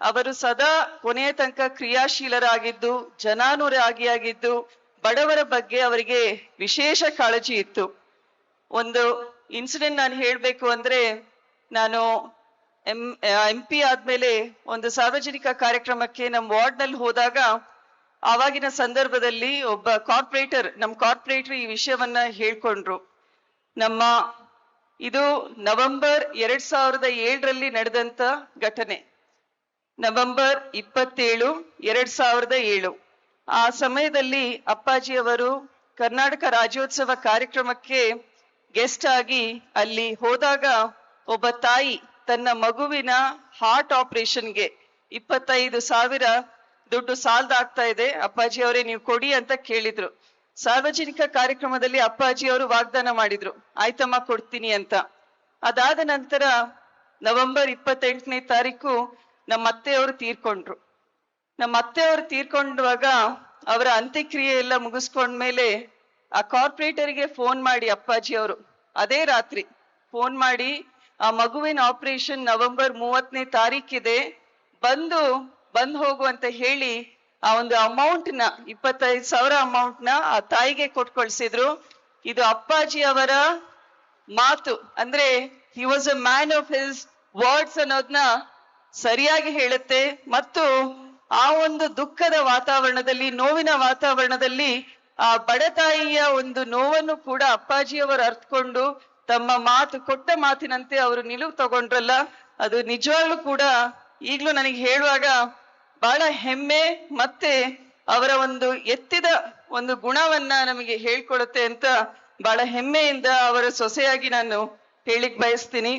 ಅವರು ಸದಾ ಕೊನೆಯ ತನಕ ಕ್ರಿಯಾಶೀಲರಾಗಿದ್ದು, ಜನಾನುರಾಗಿಯಾಗಿದ್ದು, ಬಡವರ ಬಗ್ಗೆ ಅವರಿಗೆ ವಿಶೇಷ ಕಾಳಜಿ ಇತ್ತು. ಒಂದು ಇನ್ಸಿಡೆಂಟ್ ನಾನು ಹೇಳ್ಬೇಕು ಅಂದ್ರೆ, ನಾನು MP ಆದ್ಮೇಲೆ ಒಂದು ಸಾರ್ವಜನಿಕ ಕಾರ್ಯಕ್ರಮಕ್ಕೆ ನಮ್ಮ ವಾರ್ಡ್ನಲ್ಲಿ ಹೋದಾಗ, ಆವಾಗಿನ ಸಂದರ್ಭದಲ್ಲಿ ಒಬ್ಬ ನಮ್ಮ ಕಾರ್ಪೊರೇಟರ್ ಈ ವಿಷಯವನ್ನ ಹೇಳ್ಕೊಂಡ್ರು. ಇದು ನವೆಂಬರ್ 2007ರಲ್ಲಿ ನಡೆದಂತ ಘಟನೆ. ನವೆಂಬರ್ 27, 2007. ಆ ಸಮಯದಲ್ಲಿ ಅಪ್ಪಾಜಿಯವರು ಕರ್ನಾಟಕ ರಾಜ್ಯೋತ್ಸವ ಕಾರ್ಯಕ್ರಮಕ್ಕೆ ಗೆಸ್ಟ್ ಆಗಿ ಅಲ್ಲಿ ಹೋದಾಗ, ಒಬ್ಬ ತಾಯಿ ತನ್ನ ಮಗುವಿನ ಹಾರ್ಟ್ ಆಪರೇಷನ್ಗೆ 25,000 ದುಡ್ಡು ಸಾಲದಾಗ್ತಾ ಇದೆ, ಅಪ್ಪಾಜಿ ಅವರೇ ನೀವು ಕೊಡಿ ಅಂತ ಕೇಳಿದ್ರು. ಸಾರ್ವಜನಿಕ ಕಾರ್ಯಕ್ರಮದಲ್ಲಿ ಅಪ್ಪಾಜಿ ಅವರು ವಾಗ್ದಾನ ಮಾಡಿದ್ರು, ಆಯ್ತಮ್ಮ ಕೊಡ್ತೀನಿ ಅಂತ. ಅದಾದ ನಂತರ ನವೆಂಬರ್ 28ನೇ ತಾರೀಕು ನಮ್ಮ ಅತ್ತೆಯವರು ತೀರ್ಕೊಂಡ್ರು. ನಮ್ಮ ಅತ್ತೆಯವರು ತೀರ್ಕೊಂಡಾಗ ಅವರ ಅಂತ್ಯಕ್ರಿಯೆ ಎಲ್ಲ ಮುಗಿಸ್ಕೊಂಡ್ಮೇಲೆ ಆ ಕಾರ್ಪೊರೇಟರ್ಗೆ ಫೋನ್ ಮಾಡಿ ಅಪ್ಪಾಜಿ ಅವರು ಅದೇ ರಾತ್ರಿ ಫೋನ್ ಮಾಡಿ, ಆ ಮಗುವಿನ ಆಪರೇಷನ್ ನವೆಂಬರ್ 30ನೇ ತಾರೀಕಿದೆ, ಬಂದು ಹೋಗು ಅಂತ ಹೇಳಿ ಆ ಒಂದು ಅಮೌಂಟ್ನ 25,000 ಅಮೌಂಟ್ನ ಆ ತಾಯಿಗೆ ಕೊಟ್ಟು ಕಳ್ಸಿದ್ರು. ಇದು ಅಪ್ಪಾಜಿ ಅವರ ಮಾತು, ಅಂದ್ರೆ he was a man of his words ಅನ್ನೋದನ್ನ ಸರಿಯಾಗಿ ಹೇಳುತ್ತೆ. ಮತ್ತು ಆ ಒಂದು ದುಃಖದ ವಾತಾವರಣದಲ್ಲಿ, ನೋವಿನ ವಾತಾವರಣದಲ್ಲಿ ಆ ಬಡ ತಾಯಿಯ ಒಂದು ನೋವನ್ನು ಕೂಡ ಅಪ್ಪಾಜಿಯವರು ಅರ್ಥಕೊಂಡು ತಮ್ಮ ಕೊಟ್ಟ ಮಾತಿನಂತೆ ಅವರು ನಿಲುವು ತಗೊಂಡ್ರಲ್ಲ, ಅದು ನಿಜವಾಗ್ಲೂ ಕೂಡ ಈಗ್ಲೂ ನನಗೆ ಹೇಳುವಾಗ ಬಹಳ ಹೆಮ್ಮೆ, ಮತ್ತೆ ಅವರ ಒಂದು ಎತ್ತಿದ ಒಂದು ಗುಣವನ್ನ ನಮಗೆ ಹೇಳ್ಕೊಡುತ್ತೆ ಅಂತ ಬಹಳ ಹೆಮ್ಮೆಯಿಂದ ಅವರ ಸೊಸೆಯಾಗಿ ನಾನು ಹೇಳಿಕ್ ಬಯಸ್ತೀನಿ.